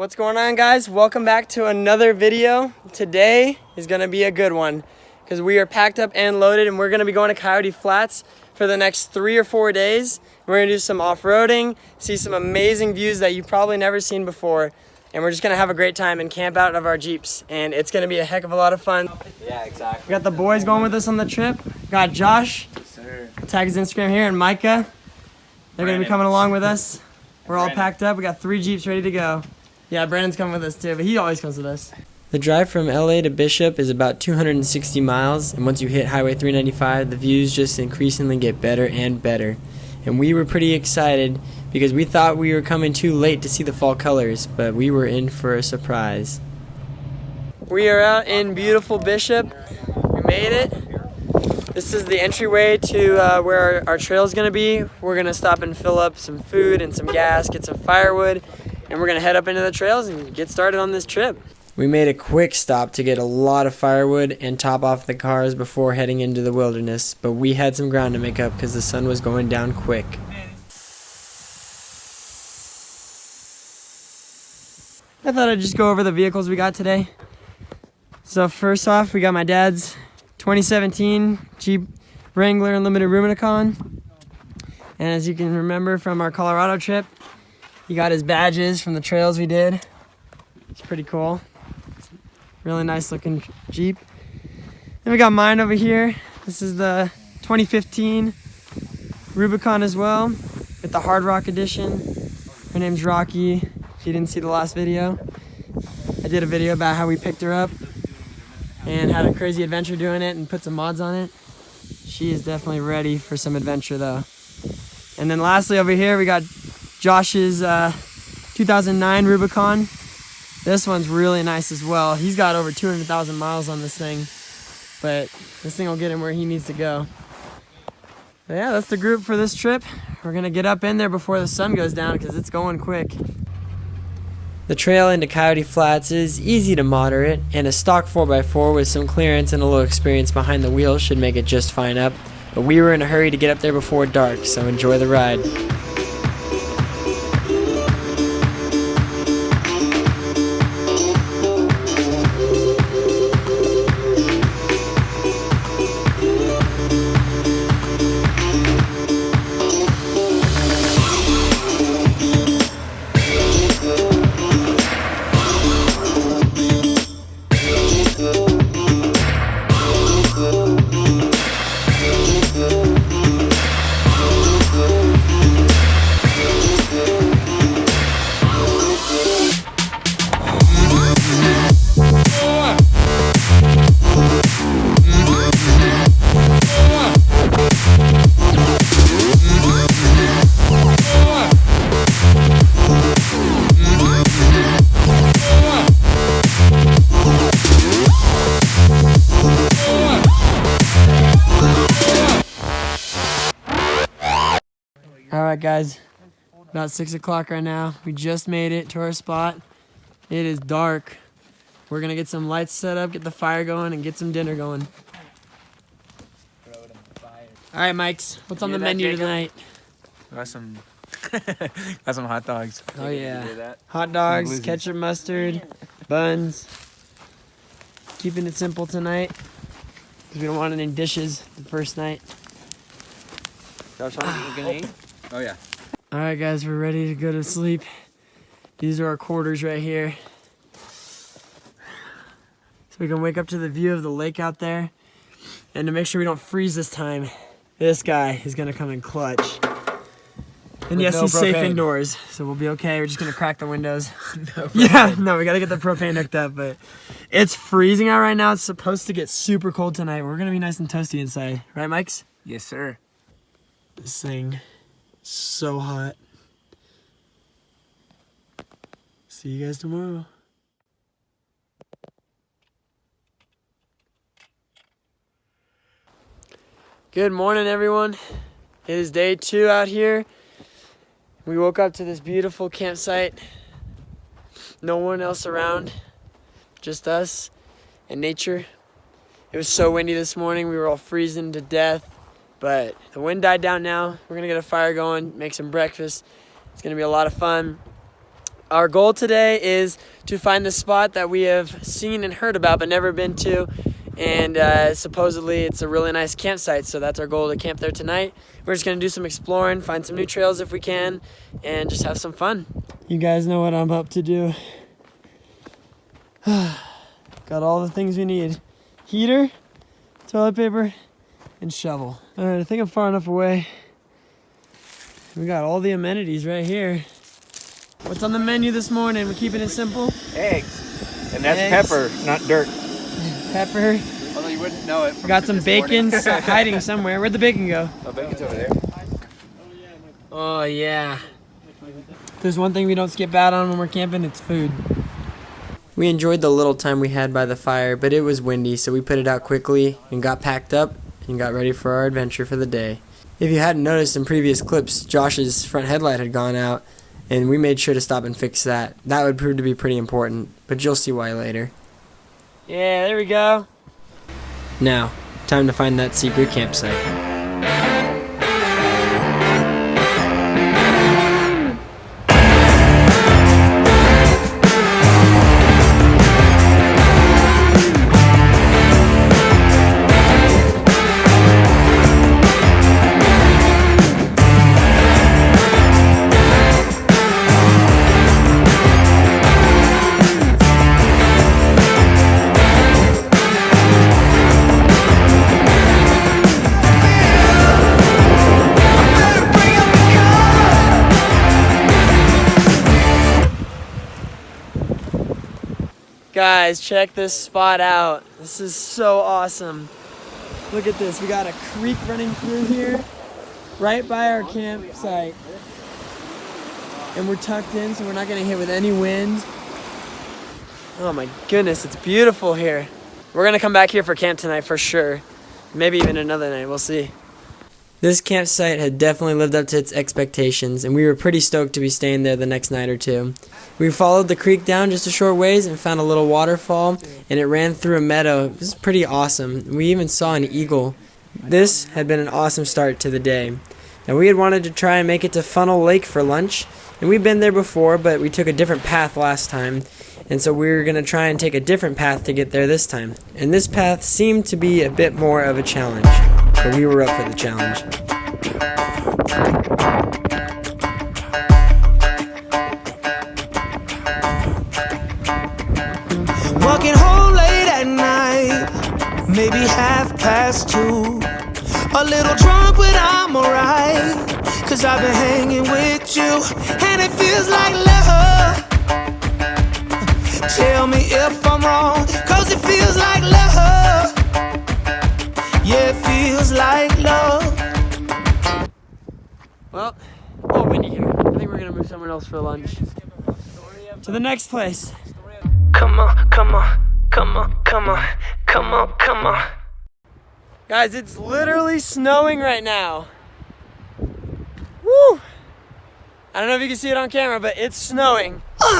What's going on, guys? Welcome back to another video. Today is gonna be a good one because we are packed up and loaded, and we're gonna be going to Coyote Flats for the next 3 or 4 days. We're gonna do some off-roading, see some amazing views that you've probably never seen before, and we're just gonna have a great time and camp out of our Jeeps, and it's gonna be a heck of a lot of fun. Yeah, exactly. We got the boys going with us on the trip. We got Josh, Yes, sir. tag his Instagram here, and Micah. They're gonna be coming along with us. We're all packed up. We got 3 Jeeps ready to go. Yeah, Brandon's coming with us too, but he always comes with us. The drive from LA to Bishop is about 260 miles, and once you hit Highway 395, the views just increasingly get better and better. And we were pretty excited because we thought we were coming too late to see the fall colors, but we were in for a surprise. We are out in beautiful Bishop. We made it. This is the entryway to where our trail is going to be. We're going to stop and fill up some food and some gas, get some firewood, and we're going to head up into the trails and get started on this trip. We made a quick stop to get a lot of firewood and top off the cars before heading into the wilderness, but we had some ground to make up because the sun was going down quick. I thought I'd just go over the vehicles we got today. So first off, we got my dad's 2017 Jeep Wrangler Unlimited Rubicon. And as you can remember from our Colorado trip, he got his badges from the trails we did. It's pretty cool. Really nice looking Jeep. Then we got mine over here. This is the 2015 Rubicon as well, with the Hard Rock edition. Her name's Rocky. If you didn't see the last video, I did a video about how we picked her up and had a crazy adventure doing it and put some mods on it. She is definitely ready for some adventure though. And then lastly over here we got Josh's 2009 Rubicon. This one's really nice as well. He's got over 200,000 miles on this thing, but this thing will get him where he needs to go. But yeah, that's the group for this trip. We're gonna get up in there before the sun goes down because it's going quick. The trail into Coyote Flats is easy to moderate, and a stock 4x4 with some clearance and a little experience behind the wheel should make it just fine up. But we were in a hurry to get up there before dark, so enjoy the ride. Alright guys, about 6 o'clock right now. We just made it to our spot. It is dark. We're gonna get some lights set up, get the fire going, and get some dinner going. Alright Mikes, what's on the menu tonight? Got some hot dogs. Oh yeah, hot dogs, ketchup, mustard, buns. Keeping it simple tonight because we don't want any dishes the first night. Josh, we're gonna eat? Oh yeah. Alright guys, we're ready to go to sleep. These are our quarters right here. So we can wake up to the view of the lake out there. And to make sure we don't freeze this time, this guy is gonna come in clutch. And yes, he's safe indoors, so we'll be okay. We're just gonna crack the windows. We gotta get the propane hooked up, but it's freezing out right now. It's supposed to get super cold tonight. We're gonna be nice and toasty inside. Right, Mikes? Yes, sir. This thing, so hot. See you guys tomorrow. Good morning, everyone. It is day 2 out here. We woke up to this beautiful campsite. No one else around, just us and nature. It was so windy this morning. We were all freezing to death. But the wind died down now. We're gonna get a fire going, make some breakfast. It's gonna be a lot of fun. Our goal today is to find the spot that we have seen and heard about but never been to, and supposedly it's a really nice campsite, so that's our goal, to camp there tonight. We're just going to do some exploring, find some new trails if we can, and just have some fun. You guys know what I'm up to do. Got all the things we need. Heater, toilet paper, and shovel. Alright, I think I'm far enough away. We got all the amenities right here. What's on the menu this morning? We're keeping it simple. Eggs. And that's Eggs. pepper, not dirt. Pepper. Although you wouldn't know it. Got some bacon hiding somewhere. Where'd the bacon go? Oh, bacon's over there. Oh yeah. If there's one thing we don't skip out on when we're camping, it's food. We enjoyed the little time we had by the fire, but it was windy, so we put it out quickly and got packed up and got ready for our adventure for the day. If you hadn't noticed in previous clips, Josh's front headlight had gone out, and we made sure to stop and fix that. That would prove to be pretty important, but you'll see why later. Yeah, there we go. Now, time to find that secret campsite. Guys, check this spot out. This is so awesome. Look at this. We got a creek running through here, right by our campsite. And we're tucked in, so we're not gonna hit with any wind. Oh my goodness, it's beautiful here. We're gonna come back here for camp tonight for sure. Maybe even another night, we'll see. This campsite had definitely lived up to its expectations, and we were pretty stoked to be staying there the next night or two. We followed the creek down just a short ways and found a little waterfall, and it ran through a meadow. It was pretty awesome. We even saw an eagle. This had been an awesome start to the day. Now, we had wanted to try and make it to Funnel Lake for lunch, and we'd been there before, but we took a different path last time, and so we were going to try and take a different path to get there this time. And this path seemed to be a bit more of a challenge, but we were up for the challenge. Walking home late at night, maybe 2:30. A little drunk, but I'm alright, 'cause I've been hanging with you, and it feels like love. Tell me if I'm wrong, 'cause it feels like love. Yeah, it feels like love. Well, a little windy here. I think we're gonna move somewhere else for lunch. To the next place. Come on, come on, come on, come on, come on, come on. Guys, it's literally snowing right now. Woo! I don't know if you can see it on camera, but it's snowing. Don't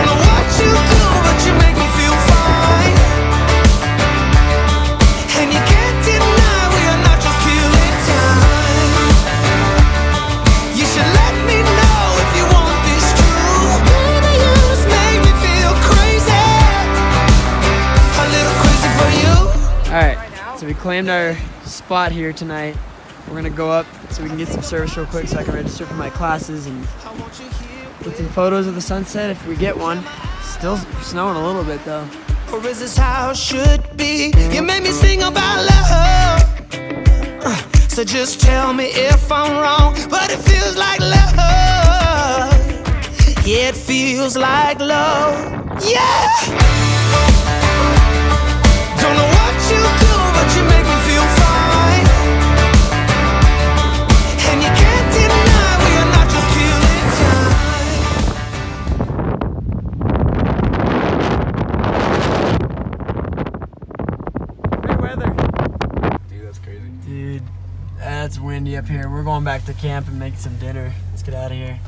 know what you do, but you make me feel fine. And you can't deny we are not just killing time. You should let me know if you want this true. Baby, you just make me feel crazy. A little crazy for you. Alright, so we claimed our spot here tonight. We're gonna go up so we can get some service real quick so I can register for my classes and get some photos of the sunset if we get one. Still snowing a little bit though. Or is this how it should be? You made me sing about love. So just tell me if I'm wrong, but it feels like love. Yeah, it feels like love. Yeah! Don't know what you do, but you make me feel fine. And you can't deny we are not just killing time. Great weather. Dude, that's crazy. Dude, that's windy up here. We're going back to camp and make some dinner. Let's get out of here.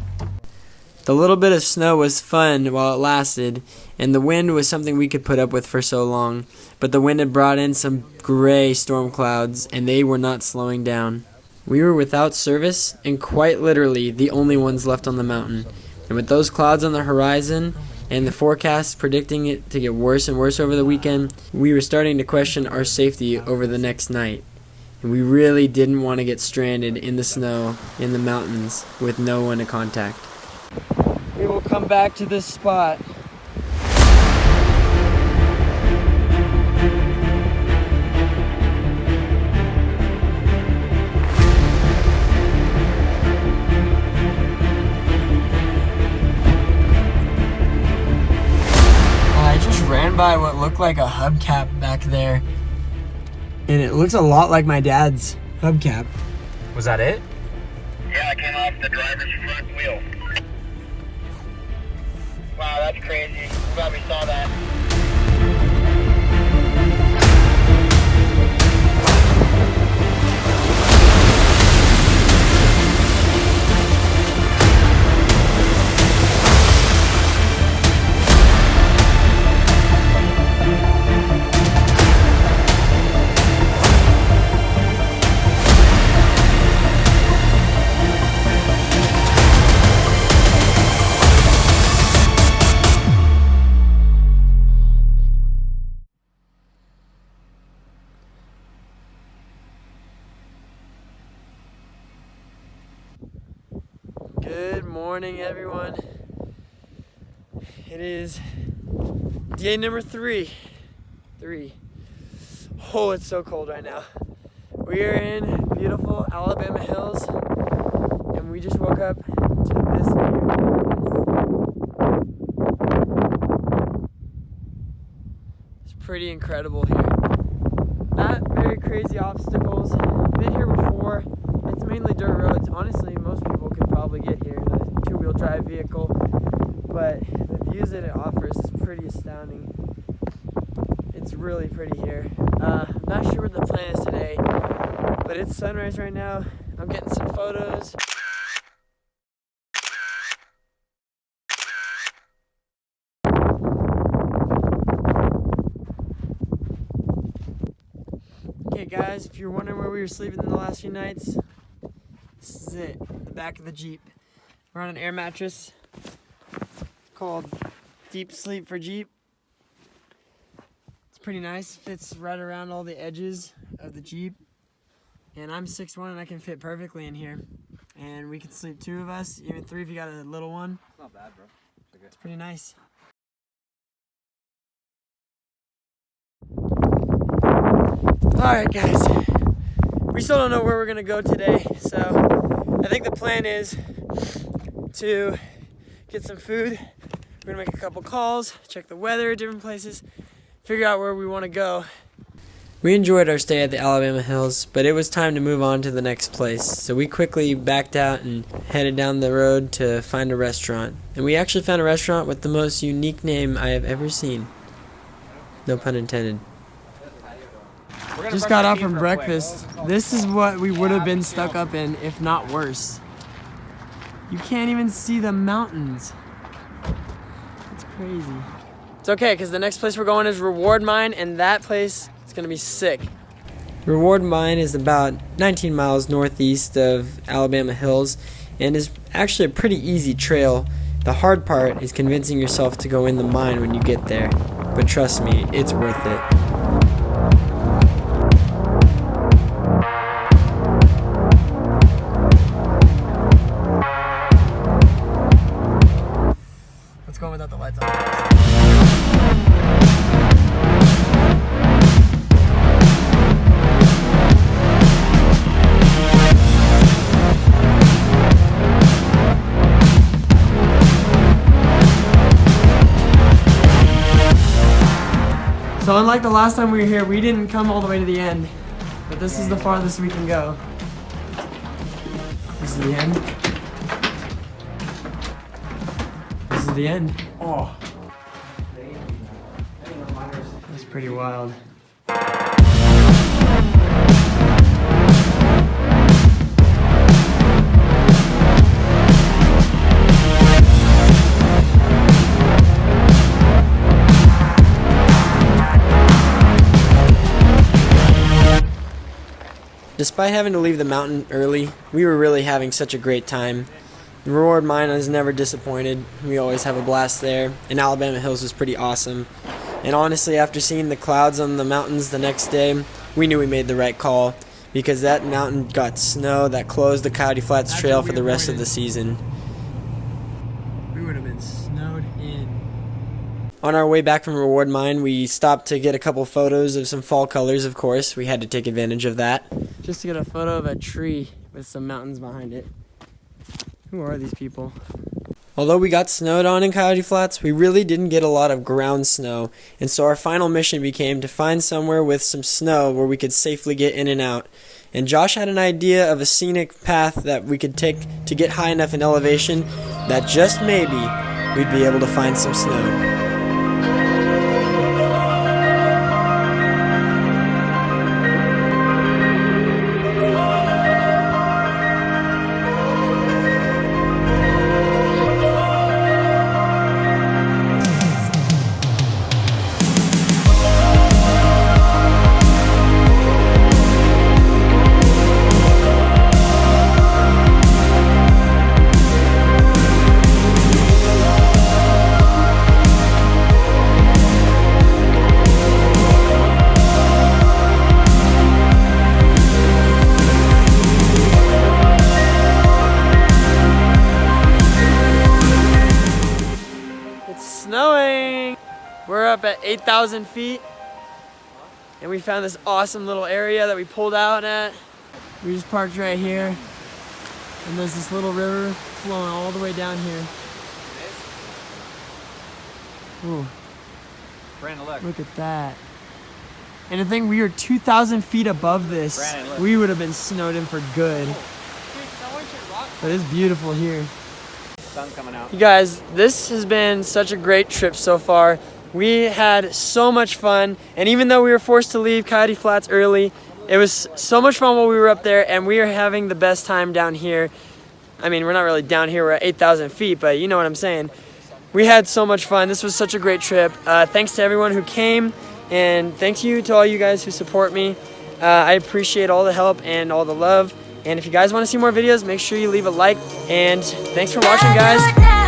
The little bit of snow was fun while it lasted, and the wind was something we could put up with for so long. But the wind had brought in some gray storm clouds, and they were not slowing down. We were without service and quite literally the only ones left on the mountain. And with those clouds on the horizon and the forecast predicting it to get worse and worse over the weekend, we were starting to question our safety over the next night. And we really didn't want to get stranded in the snow in the mountains with no one to contact. We will come back to this spot. Ran by what looked like a hubcap back there, and it looks a lot like my dad's hubcap. Was that it? Yeah, it came off the driver's front wheel. Wow, that's crazy. I'm glad we saw that. Good morning, everyone. It is day number 3. Oh, it's so cold right now. We are in beautiful Alabama hills, and we just woke up to this view. It's pretty incredible here. Not very crazy obstacles. Been here before. It's mainly dirt roads. Honestly, most people could probably get here in a 2-wheel drive vehicle, but the views that it offers is pretty astounding. It's really pretty here. I'm not sure what the plan is today, but it's sunrise right now. I'm getting some photos. Okay guys, if you're wondering where we were sleeping in the last few nights, this is it, the back of the Jeep. We're on an air mattress called Deep Sleep for Jeep. It's pretty nice, fits right around all the edges of the Jeep. And I'm 6'1" and I can fit perfectly in here. And we can sleep 2 of us, even 3 if you got a little one. It's not bad, bro. It's pretty nice. Alright guys, we still don't know where we're going to go today, so I think the plan is to get some food. We're going to make a couple calls, check the weather at different places, figure out where we want to go. We enjoyed our stay at the Alabama Hills, but it was time to move on to the next place, so we quickly backed out and headed down the road to find a restaurant. And we actually found a restaurant with the most unique name I have ever seen. No pun intended. Just got off from breakfast. This is what we would have been stuck up in, if not worse. You can't even see the mountains. It's crazy. It's okay, because the next place we're going is Reward Mine, and that place is going to be sick. Reward Mine is about 19 miles northeast of Alabama Hills, and is actually a pretty easy trail. The hard part is convincing yourself to go in the mine when you get there. But trust me, it's worth it. Going without the lights on. So unlike the last time we were here, we didn't come all the way to the end, but this is the farthest we can go. This is the end. This is the end. Oh. That's pretty wild. Despite having to leave the mountain early, we were really having such a great time. The Reward Mine has never disappointed. We always have a blast there, and Alabama Hills was pretty awesome. And honestly, after seeing the clouds on the mountains the next day, we knew we made the right call, because that mountain got snow that closed the Coyote Flats Trail for the rest of the season. We would have been snowed in. On our way back from Reward Mine, we stopped to get a couple photos of some fall colors, of course. We had to take advantage of that. Just to get a photo of a tree with some mountains behind it. Who are these people? Although we got snowed on in Coyote Flats, we really didn't get a lot of ground snow, and so our final mission became to find somewhere with some snow where we could safely get in and out. And Josh had an idea of a scenic path that we could take to get high enough in elevation that just maybe we'd be able to find some snow. Snowing! We're up at 8,000 feet and we found this awesome little area that we pulled out at. We just parked right here and there's this little river flowing all the way down here. Ooh, Brandon, look. look at that. And the thing, we are 2,000 feet above this. Brandon, look. We would have been snowed in for good. But it's beautiful here. Sun's coming out. You guys, this has been such a great trip so far. We had so much fun, and even though we were forced to leave Coyote Flats early, it was so much fun while we were up there, and we are having the best time down here. I mean, we're not really down here, we're at 8,000 feet, but you know what I'm saying. We had so much fun. This was such a great trip. Thanks to everyone who came, and thank you to all you guys who support me. I appreciate all the help and all the love. And if you guys want to see more videos, make sure you leave a like. And thanks for watching, guys.